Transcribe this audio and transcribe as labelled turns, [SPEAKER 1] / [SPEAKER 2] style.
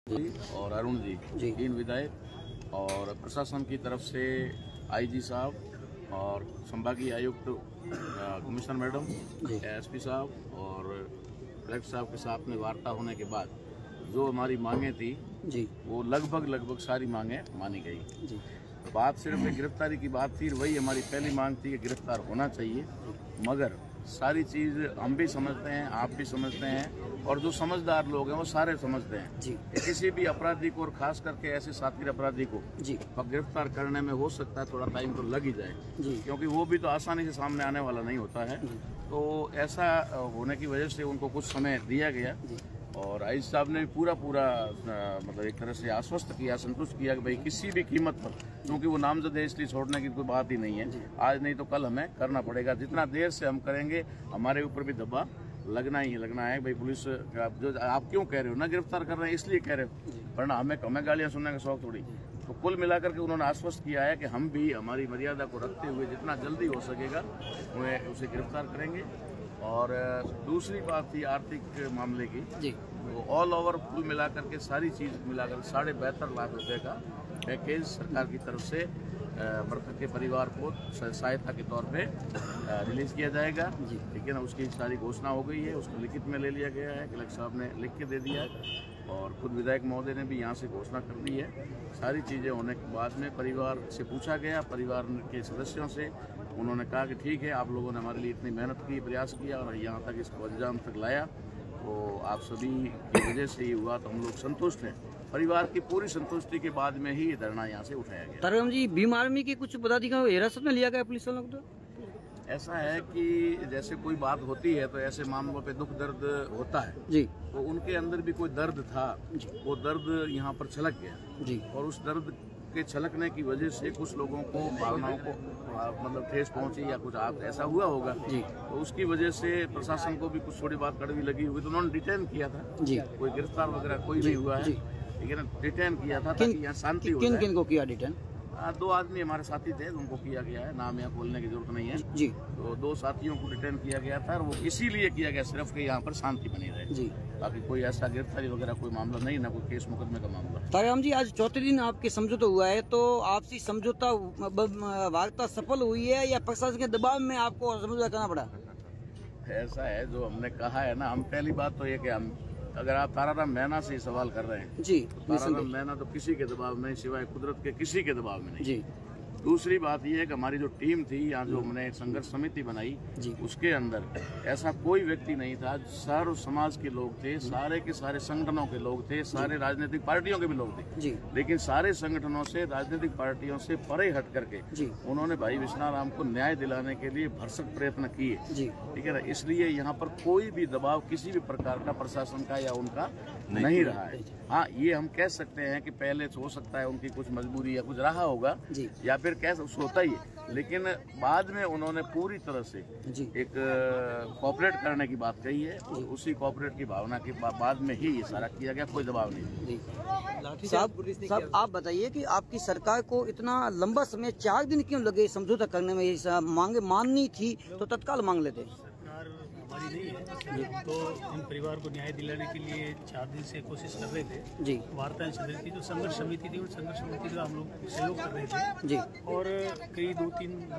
[SPEAKER 1] जी और अरुण जी 3 विधायक और प्रशासन की तरफ से आईजी साहब और संभागीय आयुक्त कमिश्नर मैडम, एसपी साहब और कलेक्टर साहब के साथ में वार्ता होने के बाद जो हमारी मांगे थी जी वो लगभग सारी मांगे मानी गई जी। बात सिर्फ एक गिरफ्तारी की बात थी, वही हमारी पहली मांग थी कि गिरफ्तार होना चाहिए, मगर सारी चीज हम भी समझते हैं, आप भी समझते हैं और जो समझदार लोग हैं वो सारे समझते हैं जी। कि किसी भी अपराधी को और खास करके ऐसे साथी अपराधी को जी गिरफ्तार करने में हो सकता है थोड़ा टाइम तो लग ही जाए जी, क्योंकि वो भी तो आसानी से सामने आने वाला नहीं होता है। तो ऐसा होने की वजह से उनको कुछ समय दिया गया और आईजी साहब ने पूरा मतलब एक तरह से आश्वस्त किया, संतुष्ट किया कि भाई किसी भी कीमत पर, क्योंकि वो नामजद है इसलिए छोड़ने की कोई बात ही नहीं है, आज नहीं तो कल हमें करना पड़ेगा, जितना देर से हम करेंगे हमारे ऊपर भी दबाव लगना ही लगना है। भाई पुलिस जो आप क्यों कह रहे हो ना गिरफ्तार कर रहे हैं इसलिए कह रहे हो, वरना हमें गालियां सुनने का शौक थोड़ी। तो कुल मिलाकर के उन्होंने आश्वस्त किया है कि हम भी हमारी मर्यादा को रखते हुए जितना जल्दी हो सकेगा उसे गिरफ्तार करेंगे। और दूसरी बात थी आर्थिक मामले की जी, तो ऑल ओवर कुल मिलाकर के सारी चीज मिलाकर 72.5 लाख रुपए का पैकेज सरकार की तरफ से मृतक के परिवार को सहायता के तौर पे रिलीज किया जाएगा जी। ठीक है ना, उसकी सारी घोषणा हो गई है, उसको लिखित में ले लिया गया है, कलेक्टर साहब ने लिख के दे दिया है और खुद विधायक महोदय ने भी यहाँ से घोषणा कर दी है। सारी चीजें होने के बाद में परिवार से पूछा गया, परिवार के सदस्यों से, उन्होंने कहा कि ठीक है आप लोगों ने हमारे लिए इतनी मेहनत की, प्रयास किया और यहाँ तक इसको अंजाम तक लाया, तो आप सभी की वजह से ये हुआ तो हम लोग संतुष्ट हैं। परिवार की पूरी संतुष्टि के बाद में ही ये धरना यहाँ से उठाया गया।
[SPEAKER 2] तारकम जी, भीम आर्मी के कुछ पदाधिकारियों को हिरासत में लिया गया पुलिस वालों को?
[SPEAKER 1] ऐसा है कि जैसे कोई बात होती है तो ऐसे मामलों पे दुख दर्द होता है जी, तो उनके अंदर भी कोई दर्द था, वो दर्द यहाँ पर छलक गया जी, और उस दर्द के छलकने की वजह से कुछ लोगों को भावनाओं को मतलब ठेस पहुंची या कुछ ऐसा हुआ होगा जी, तो उसकी वजह से प्रशासन को भी कुछ थोड़ी बात कड़वी लगी हुई, तो उन्होंने डिटेन किया था जी, कोई गिरफ्तार वगैरह कोई नहीं हुआ है, ठीक है ना, डिटेन किया था ताकि यहाँ शांति हो जाए।
[SPEAKER 2] किन को किया डिटेन?
[SPEAKER 1] 2 आदमी हमारे साथी थे, उनको किया गया है, नाम यहाँ बोलने की जरूरत नहीं है जी। तो 2 साथियों को डिटेन किया गया था और वो इसीलिए किया गया सिर्फ कि यहाँ पर शांति बनी रहे जी, बाकी कोई ऐसा गिरफ्तारी वगैरह कोई मामला नहीं, ना कोई केस मुकदमे का मामला।
[SPEAKER 2] तारकम जी, आज चौथे दिन आपके समझौता हुआ है, तो आपसी समझौता वार्ता सफल हुई है या प्रशासन के दबाव में आपको समझौता करना पड़ा?
[SPEAKER 1] ऐसा है, जो हमने कहा है ना, हम पहली बात तो ये कि हम अगर आप ताराराम मैना से सवाल कर रहे हैं जी, तो ताराराम मैना तो किसी के दबाव में सिवाय कुदरत के किसी के दबाव में नहीं जी। दूसरी बात यह है कि हमारी जो टीम थी यहाँ, जो हमने संघर्ष समिति बनाई जी, उसके अंदर ऐसा कोई व्यक्ति नहीं था, सर्व समाज के लोग थे, सारे के सारे संगठनों के लोग थे, सारे राजनीतिक पार्टियों के भी लोग थे जी, लेकिन सारे संगठनों से, राजनीतिक पार्टियों से परे हट करके उन्होंने भाई विश्वनाराम को न्याय दिलाने के लिए भरसक प्रयत्न किए, ठीक है ना। इसलिए यहाँ पर कोई भी दबाव किसी भी प्रकार का प्रशासन का या उनका नहीं रहा है। हाँ, ये हम कह सकते हैं कि पहले हो सकता है उनकी कुछ मजबूरी या कुछ रहा होगा या फिर कैसे होता ही है, लेकिन बाद में उन्होंने पूरी तरह से एक कोऑपरेट करने की बात कही है और उसी कोऑपरेट की भावना के बाद में ही ये सारा किया गया, कोई दबाव नहीं।
[SPEAKER 2] साहब आप बताइए कि आपकी सरकार को इतना लंबा समय 4 दिन क्यों लगे समझौता करने में? ये मांगे माननी थी तो तत्काल मांग लेते।
[SPEAKER 3] सरकार हमारी नहीं है, तो इन परिवार को न्याय दिलाने के लिए 4 दिन से कोशिश कर रहे थे जी, वार्ताएं चल रही थी, जो संघर्ष समिति थी, उस संघर्ष समिति का हम लोग सहयोग कर रहे थे जी, और कई 2-3